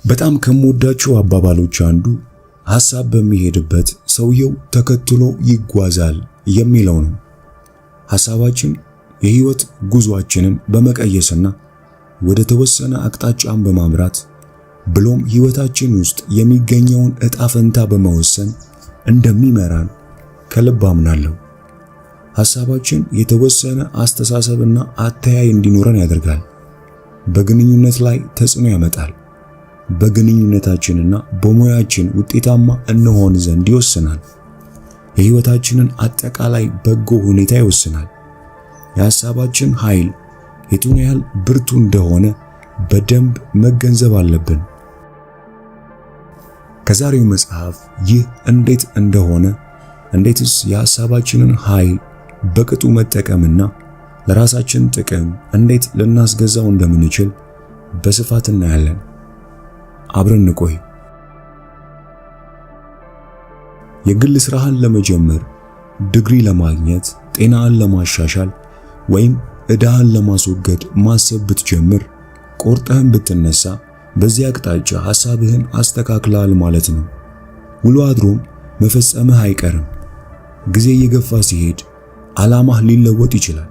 በጣም ከምወዳቸው አባባሎች አንዱ ሐሳብ በሚሄድበት ሰውየው ተከትሎ ይጓዛል የሚለው ነው። ሐሳባችን የህይወት ጉዟችንን በመቀየስና ወደ ተወሰነ አቅጣጫን በማምራት ብሎም ህይወታችን ውስጥ የሚገኘውን ዕጣ ፈንታ በመወሰን እንደሚመራን ከልብ አምናለሁ። ሐሳባችን የተወሰነ አስተሳሰብና አተያይ እንዲኖረን ያደርጋል። በግንኙነት ላይ ተጽዕኖ ያመጣል። በግንኙነታችንና በሙያችን ውጤታማ እንሆን ዘንድ ይወስናል። የህይወታችንን አጠቃላይ በጎ ሁኔታ ይወስናል። የሐሳባችን ኃይል የቱን ያህል ብርቱ እንደሆነ በደንብ መገንዘብ አለብን። ከዛሬው መጽሐፍ ይህ እንዴት እንደሆነ እንዴትስ የሐሳባችንን ኃይል በቅጡ መጠቀምና ለራሳችን ጥቅም እንዴት ልናስገዛው እንደምንችል በስፋት እናያለን። አብረን እንቆይ። የግል ስራህን ለመጀመር፣ ዲግሪ ለማግኘት፣ ጤናህን ለማሻሻል ወይም ዕዳህን ለማስወገድ ማሰብ ብትጀምር፣ ቆርጠህን ብትነሳ በዚህ አቅጣጫ ሐሳብህን አስተካክለሃል ማለት ነው። ውሎ አድሮም መፈጸምህ አይቀርም። ጊዜ እየገፋ ሲሄድ ዓላማህ ሊለወጥ ይችላል።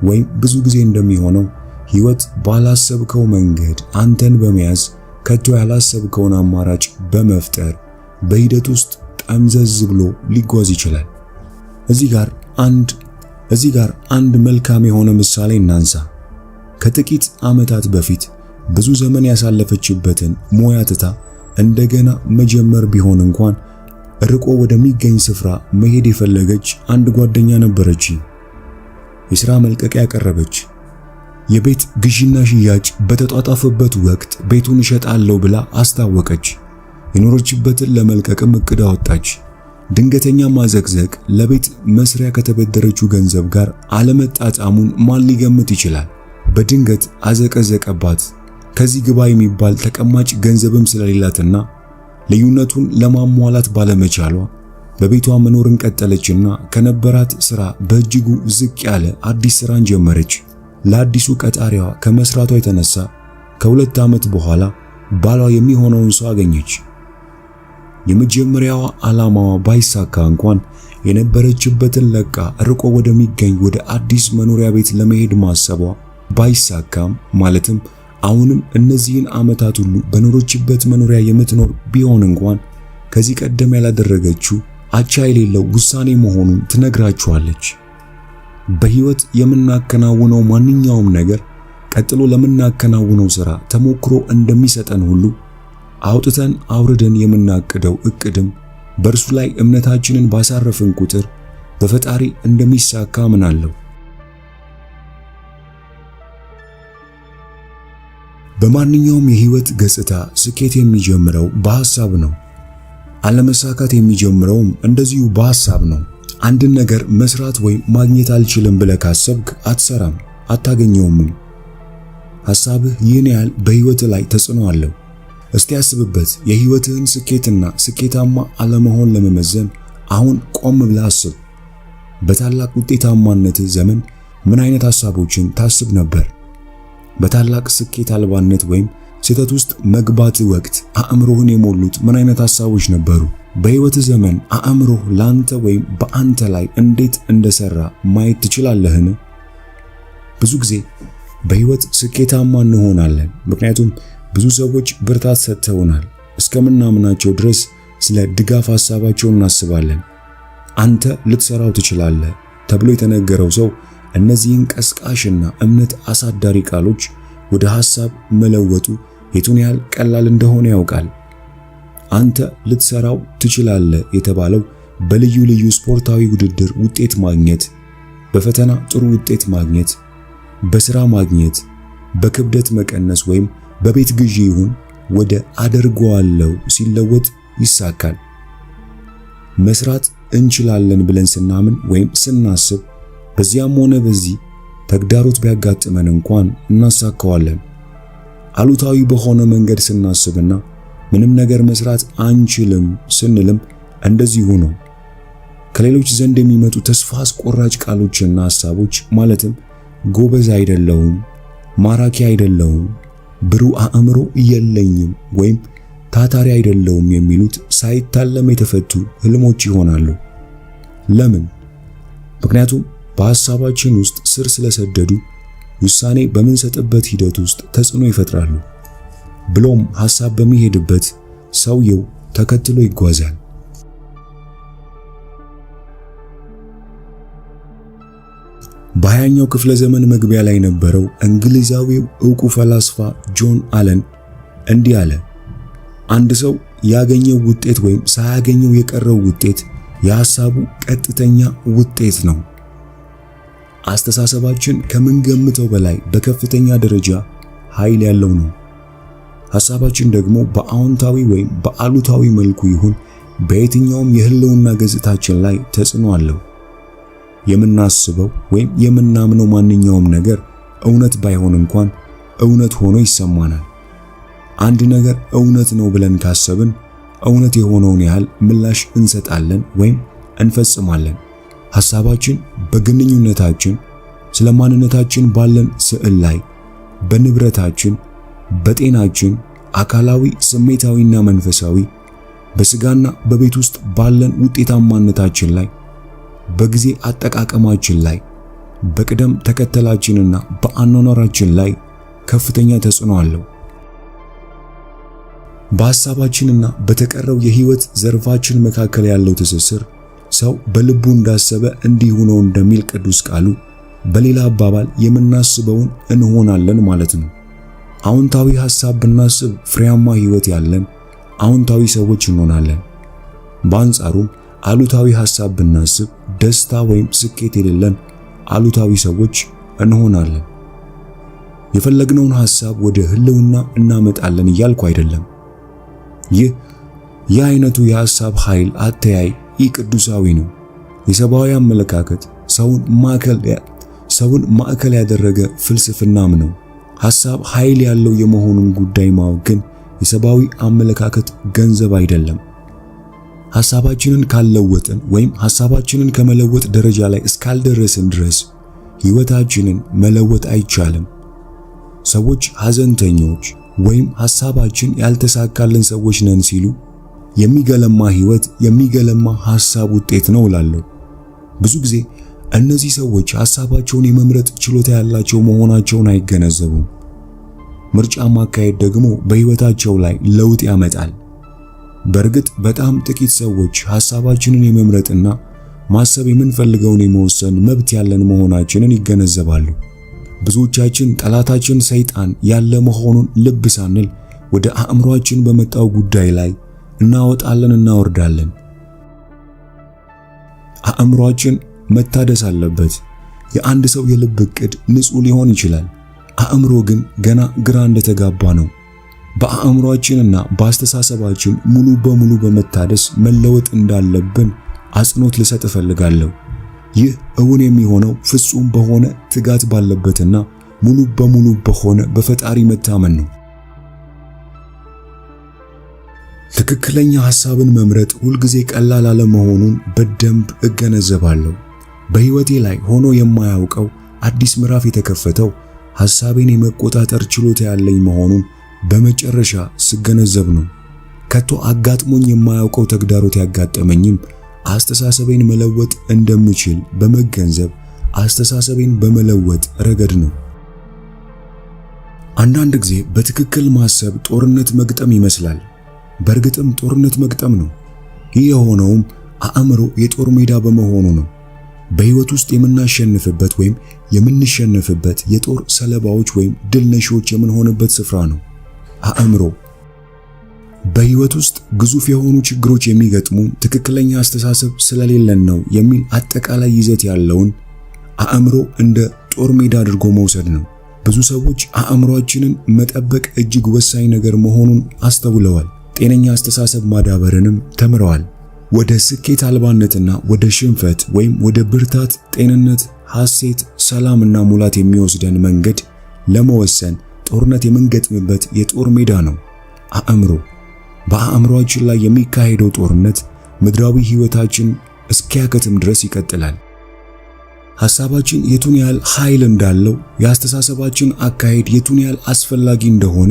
ወይም ብዙ ጊዜ እንደሚሆነው ህይወት ባላሰብከው መንገድ አንተን በመያዝ ከቶ ያላሰብከውን አማራጭ በመፍጠር በሂደት ውስጥ ጠምዘዝ ብሎ ሊጓዝ ይችላል። እዚህ ጋር አንድ መልካም የሆነ ምሳሌ እናንሳ። ከጥቂት ዓመታት በፊት ብዙ ዘመን ያሳለፈችበትን ሙያ ትታ እንደገና መጀመር ቢሆን እንኳን ርቆ ወደሚገኝ ስፍራ መሄድ የፈለገች አንድ ጓደኛ ነበረች። የሥራ መልቀቂያ ያቀረበች። የቤት ግዢና ሽያጭ በተጧጧፈበት ወቅት ቤቱን እሸጣለሁ ብላ አስታወቀች። የኖረችበትን ለመልቀቅም እቅድ አወጣች። ድንገተኛ ማዘግዘግ ለቤት መስሪያ ከተበደረችው ገንዘብ ጋር አለመጣጣሙን ማን ሊገምት ይችላል? በድንገት አዘቀዘቀባት። ከዚህ ግባ የሚባል ተቀማጭ ገንዘብም ስለሌላትና ልዩነቱን ለማሟላት ባለመቻሏ በቤቷ መኖርን ቀጠለችና ከነበራት ሥራ በእጅጉ ዝቅ ያለ አዲስ ሥራን ጀመረች። ለአዲሱ ቀጣሪዋ ከመስራቷ የተነሳ ከ2 ዓመት በኋላ ባሏ የሚሆነውን ሰው አገኘች። የመጀመሪያዋ ዓላማዋ ባይሳካ እንኳን የነበረችበትን ለቃ ርቆ ወደሚገኝ ወደ አዲስ መኖሪያ ቤት ለመሄድ ማሰቧ ባይሳካም ማለትም አሁንም እነዚህን ዓመታት ሁሉ በኖሮችበት መኖሪያ የምትኖር ቢሆን እንኳን ከዚህ ቀደም ያላደረገችው አቻ የሌለው ውሳኔ መሆኑን ትነግራችኋለች። በህይወት የምናከናውነው ማንኛውም ነገር ቀጥሎ ለምናከናውነው ሥራ ተሞክሮ እንደሚሰጠን ሁሉ አውጥተን አውርደን የምናቅደው እቅድም በእርሱ ላይ እምነታችንን ባሳረፍን ቁጥር በፈጣሪ እንደሚሳካ አምናለሁ። በማንኛውም የህይወት ገጽታ ስኬት የሚጀምረው በሐሳብ ነው። አለመሳካት የሚጀምረውም እንደዚሁ በሐሳብ ነው። አንድን ነገር መስራት ወይም ማግኘት አልችልም ብለህ ካሰብክ አትሰራም፣ አታገኘውም። ሐሳብህ ይህን ያህል በህይወትህ ላይ ተጽዕኖ አለው። እስቲ አስብበት። የህይወትህን ስኬትና ስኬታማ አለመሆን ለመመዘን አሁን ቆም ብለህ አስብ። በታላቅ ውጤታማነትህ ዘመን ምን አይነት ሐሳቦችን ታስብ ነበር? በታላቅ ስኬት አልባነት ወይም ስህተት ውስጥ መግባት ወቅት አእምሮህን የሞሉት ምን አይነት ሐሳቦች ነበሩ? በህይወት ዘመን አእምሮህ ላንተ ወይም በአንተ ላይ እንዴት እንደሰራ ማየት ትችላለህን? ብዙ ጊዜ በህይወት ስኬታማ እንሆናለን ምክንያቱም ብዙ ሰዎች ብርታት ሰጥተውናል። እስከምናምናቸው ድረስ ስለ ድጋፍ ሐሳባቸው እናስባለን። አንተ ልትሰራው ትችላለህ ተብሎ የተነገረው ሰው እነዚህን ቀስቃሽና እምነት አሳዳሪ ቃሎች ወደ ሐሳብ መለወጡ የቱን ያህል ቀላል እንደሆነ ያውቃል። አንተ ልትሰራው ትችላለህ የተባለው በልዩ ልዩ ስፖርታዊ ውድድር ውጤት ማግኘት፣ በፈተና ጥሩ ውጤት ማግኘት፣ በሥራ ማግኘት፣ በክብደት መቀነስ ወይም በቤት ግዢ ይሁን ወደ አደርገዋለሁ ሲለወጥ ይሳካል። መስራት እንችላለን ብለን ስናምን ወይም ስናስብ በዚያም ሆነ በዚህ ተግዳሮት ቢያጋጥመን እንኳን እናሳካዋለን። አሉታዊ በሆነ መንገድ ስናስብና ምንም ነገር መስራት አንችልም ስንልም እንደዚሁ ነው። ከሌሎች ዘንድ የሚመጡ ተስፋ አስቆራጭ ቃሎችና ሐሳቦች ማለትም ጎበዝ አይደለሁም፣ ማራኪ አይደለሁም፣ ብሩህ አእምሮ የለኝም ወይም ታታሪ አይደለሁም የሚሉት ሳይታለም የተፈቱ ህልሞች ይሆናሉ። ለምን? ምክንያቱም በሐሳባችን ውስጥ ስር ስለሰደዱ ውሳኔ በምንሰጥበት ሂደት ውስጥ ተጽዕኖ ይፈጥራሉ። ብሎም ሐሳብ በሚሄድበት ሰውየው ተከትሎ ይጓዛል። በ20ኛው ክፍለ ዘመን መግቢያ ላይ የነበረው እንግሊዛዊው ዕውቁ ፈላስፋ ጆን አለን እንዲህ አለ። አንድ ሰው ያገኘው ውጤት ወይም ሳያገኘው የቀረው ውጤት የሐሳቡ ቀጥተኛ ውጤት ነው። አስተሳሰባችን ከምንገምተው በላይ በከፍተኛ ደረጃ ኃይል ያለው ነው። ሐሳባችን ደግሞ በአዎንታዊ ወይም በአሉታዊ መልኩ ይሁን በየትኛውም የህልውና ገጽታችን ላይ ተጽዕኖ አለው። የምናስበው ወይም የምናምነው ማንኛውም ነገር እውነት ባይሆን እንኳን እውነት ሆኖ ይሰማናል። አንድ ነገር እውነት ነው ብለን ካሰብን እውነት የሆነውን ያህል ምላሽ እንሰጣለን ወይም እንፈጽማለን። ሐሳባችን በግንኙነታችን፣ ስለ ማንነታችን ባለን ስዕል ላይ፣ በንብረታችን፣ በጤናችን፣ አካላዊ፣ ስሜታዊና መንፈሳዊ፣ በስጋና በቤት ውስጥ ባለን ውጤታማነታችን ላይ፣ በጊዜ አጠቃቀማችን ላይ፣ በቅደም ተከተላችንና በአኗኗራችን ላይ ከፍተኛ ተጽዕኖ አለው። በሐሳባችንና በተቀረው የህይወት ዘርፋችን መካከል ያለው ትስስር ሰው በልቡ እንዳሰበ እንዲሁ ነው እንደሚል ቅዱስ ቃሉ፣ በሌላ አባባል የምናስበውን እንሆናለን ማለት ነው። አዎንታዊ ሐሳብ ብናስብ ፍሬያማ ህይወት ያለን አዎንታዊ ሰዎች እንሆናለን። በአንጻሩም አሉታዊ ሐሳብ ብናስብ ደስታ ወይም ስኬት የሌለን አሉታዊ ሰዎች እንሆናለን። የፈለግነውን ሐሳብ ወደ ህልውና እናመጣለን እያልኩ አይደለም። ይህ አይነቱ የሐሳብ ኃይል አተያይ ቅዱሳዊ ነው። የሰብአዊ አመለካከት ሰውን ማዕከል ያደረገ ፍልስፍናም ነው። ሐሳብ ኃይል ያለው የመሆኑን ጉዳይ ማወቅ ግን የሰብአዊ አመለካከት ገንዘብ አይደለም። ሐሳባችንን ካልለወጥን ወይም ሐሳባችንን ከመለወጥ ደረጃ ላይ እስካልደረስን ድረስ ህይወታችንን መለወጥ አይቻልም። ሰዎች ሐዘንተኞች ወይም ሐሳባችን ያልተሳካልን ሰዎች ነን ሲሉ የሚገለማ ህይወት የሚገለማ ሐሳብ ውጤት ነው እላለሁ። ብዙ ጊዜ እነዚህ ሰዎች ሐሳባቸውን የመምረጥ ችሎታ ያላቸው መሆናቸውን አይገነዘቡም። ምርጫ ማካሄድ ደግሞ በህይወታቸው ላይ ለውጥ ያመጣል። በእርግጥ በጣም ጥቂት ሰዎች ሐሳባችንን የመምረጥና ማሰብ የምንፈልገውን የመወሰን መብት ያለን መሆናችንን ይገነዘባሉ። ብዙዎቻችን ጠላታችን ሰይጣን ያለ መሆኑን ልብ ሳንል ወደ አእምሮአችን በመጣው ጉዳይ ላይ እናወጣለን እናወርዳለን። አእምሮአችን መታደስ አለበት። የአንድ ሰው የልብ ዕቅድ ንጹህ ሊሆን ይችላል። አእምሮ ግን ገና ግራ እንደተጋባ ነው። በአእምሮአችንና በአስተሳሰባችን ሙሉ በሙሉ በመታደስ መለወጥ እንዳለብን አጽንኦት ልሰጥ እፈልጋለሁ። ይህ እውን የሚሆነው ፍጹም በሆነ ትጋት ባለበትና ሙሉ በሙሉ በሆነ በፈጣሪ መታመን ነው። ትክክለኛ ሐሳብን መምረጥ ሁልጊዜ ቀላል አለመሆኑን በደንብ እገነዘባለሁ። በህይወቴ ላይ ሆኖ የማያውቀው አዲስ ምዕራፍ የተከፈተው ሐሳቤን የመቆጣጠር ችሎታ ያለኝ መሆኑን በመጨረሻ ስገነዘብ ነው። ከቶ አጋጥሞኝ የማያውቀው ተግዳሮት ያጋጠመኝም አስተሳሰቤን መለወጥ እንደምችል በመገንዘብ አስተሳሰቤን በመለወጥ ረገድ ነው። አንዳንድ ጊዜ በትክክል ማሰብ ጦርነት መግጠም ይመስላል። በእርግጥም ጦርነት መግጠም ነው። ይህ የሆነውም አእምሮ የጦር ሜዳ በመሆኑ ነው። በህይወት ውስጥ የምናሸንፍበት ወይም የምንሸነፍበት የጦር ሰለባዎች ወይም ድል ነሺዎች የምንሆንበት ስፍራ ነው አእምሮ። በህይወት ውስጥ ግዙፍ የሆኑ ችግሮች የሚገጥሙን ትክክለኛ አስተሳሰብ ስለሌለን ነው የሚል አጠቃላይ ይዘት ያለውን አእምሮ እንደ ጦር ሜዳ አድርጎ መውሰድ ነው። ብዙ ሰዎች አእምሮአችንን መጠበቅ እጅግ ወሳኝ ነገር መሆኑን አስተውለዋል። ጤነኛ አስተሳሰብ ማዳበርንም ተምረዋል። ወደ ስኬት አልባነትና ወደ ሽንፈት ወይም ወደ ብርታት፣ ጤንነት፣ ሐሴት፣ ሰላምና ሙላት የሚወስደን መንገድ ለመወሰን ጦርነት የምንገጥምበት የጦር ሜዳ ነው አእምሮ። በአእምሮአችን ላይ የሚካሄደው ጦርነት ምድራዊ ህይወታችን እስኪያከትም ድረስ ይቀጥላል። ሐሳባችን የቱን ያህል ኃይል እንዳለው፣ የአስተሳሰባችን አካሄድ የቱን ያህል አስፈላጊ እንደሆነ፣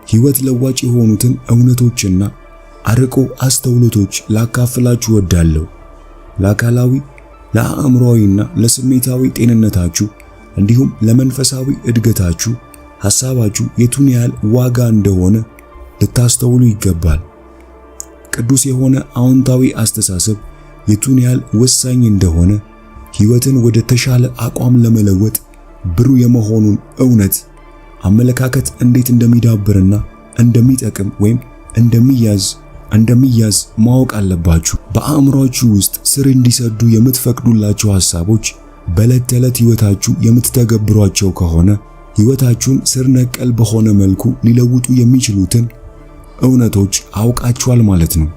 ሕይወት ለዋጭ የሆኑትን እውነቶችና አርቆ አስተውሎቶች ላካፍላችሁ ወዳለሁ። ለአካላዊ ለአእምሮአዊና ለስሜታዊ ጤንነታችሁ እንዲሁም ለመንፈሳዊ እድገታችሁ ሐሳባችሁ የቱን ያህል ዋጋ እንደሆነ ልታስተውሉ ይገባል። ቅዱስ የሆነ አዎንታዊ አስተሳሰብ የቱን ያህል ወሳኝ እንደሆነ ሕይወትን ወደ ተሻለ አቋም ለመለወጥ ብሩህ የመሆኑን እውነት አመለካከት እንዴት እንደሚዳብርና እንደሚጠቅም ወይም እንደሚያዝ ማወቅ አለባችሁ። በአእምሮአችሁ ውስጥ ስር እንዲሰዱ የምትፈቅዱላቸው ሐሳቦች በዕለት ተዕለት ሕይወታችሁ የምትተገብሯቸው ከሆነ ሕይወታችሁን ስር ነቀል በሆነ መልኩ ሊለውጡ የሚችሉትን እውነቶች አውቃችኋል ማለት ነው።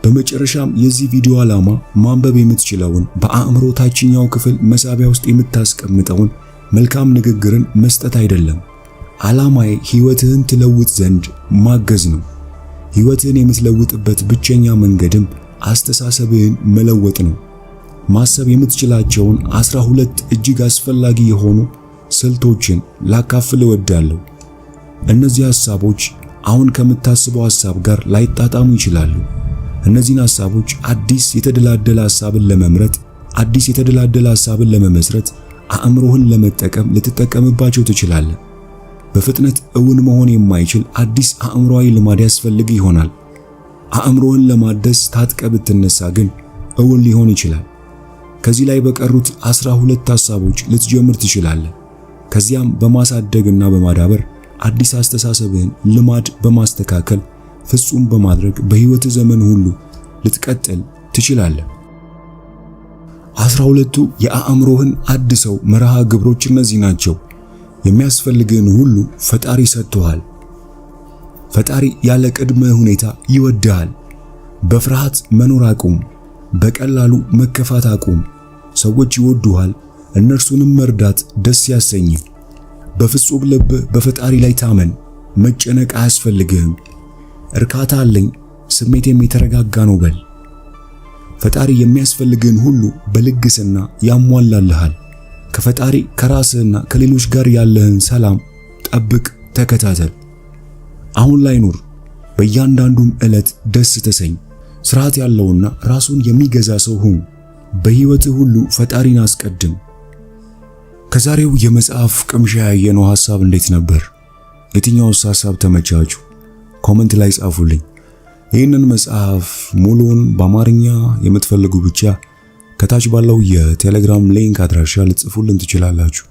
በመጨረሻም የዚህ ቪዲዮ ዓላማ ማንበብ የምትችለውን በአእምሮ ታችኛው ክፍል መሳቢያ ውስጥ የምታስቀምጠውን መልካም ንግግርን መስጠት አይደለም። ዓላማዬ ሕይወትህን ትለውጥ ዘንድ ማገዝ ነው። ሕይወትህን የምትለውጥበት ብቸኛ መንገድም አስተሳሰብህን መለወጥ ነው። ማሰብ የምትችላቸውን 12 እጅግ አስፈላጊ የሆኑ ስልቶችን ላካፍል እወዳለሁ። እነዚህ ሐሳቦች አሁን ከምታስበው ሐሳብ ጋር ላይጣጣሙ ይችላሉ። እነዚህን ሐሳቦች አዲስ የተደላደለ ሐሳብን ለመመስረት አእምሮህን ለመጠቀም ልትጠቀምባቸው ትችላለህ። በፍጥነት እውን መሆን የማይችል አዲስ አእምሮአዊ ልማድ ያስፈልግ ይሆናል። አእምሮህን ለማደስ ታጥቀ ብትነሳ ግን እውን ሊሆን ይችላል። ከዚህ ላይ በቀሩት 12 ሐሳቦች ልትጀምር ትችላለህ። ከዚያም በማሳደግና በማዳበር አዲስ አስተሳሰብህን ልማድ በማስተካከል ፍጹም በማድረግ በሕይወት ዘመን ሁሉ ልትቀጥል ትችላለህ። 12ቱ የአእምሮህን አድሰው መርሃ ግብሮች እነዚህ ናቸው። የሚያስፈልግህን ሁሉ ፈጣሪ ሰጥቶሃል። ፈጣሪ ያለ ቅድመ ሁኔታ ይወድሃል። በፍርሃት መኖር አቁም። በቀላሉ መከፋት አቁም። ሰዎች ይወዱሃል፣ እነርሱንም መርዳት ደስ ያሰኝ። በፍጹም ልብ በፈጣሪ ላይ ታመን። መጨነቅ አያስፈልግህም። እርካታ አለኝ፣ ስሜቴም የተረጋጋ ነው በል። ፈጣሪ የሚያስፈልግህን ሁሉ በልግስና ያሟላልሃል። ከፈጣሪ ከራስህና ከሌሎች ጋር ያለህን ሰላም ጠብቅ፣ ተከታተል። አሁን ላይ ኑር። በእያንዳንዱም ዕለት ደስ ተሰኝ። ስርዓት ያለውና ራሱን የሚገዛ ሰው ሁን። በሕይወትህ ሁሉ ፈጣሪን አስቀድም። ከዛሬው የመጽሐፍ ቅምሻ ያየነው ሐሳብ እንዴት ነበር? የትኛውስ ሐሳብ ተመቻችሁ? ኮሜንት ላይ ጻፉልኝ። ይህንን መጽሐፍ ሙሉውን በአማርኛ የምትፈልጉ ብቻ ከታች ባለው የቴሌግራም ሊንክ አድራሻ ልትጽፉልን ትችላላችሁ።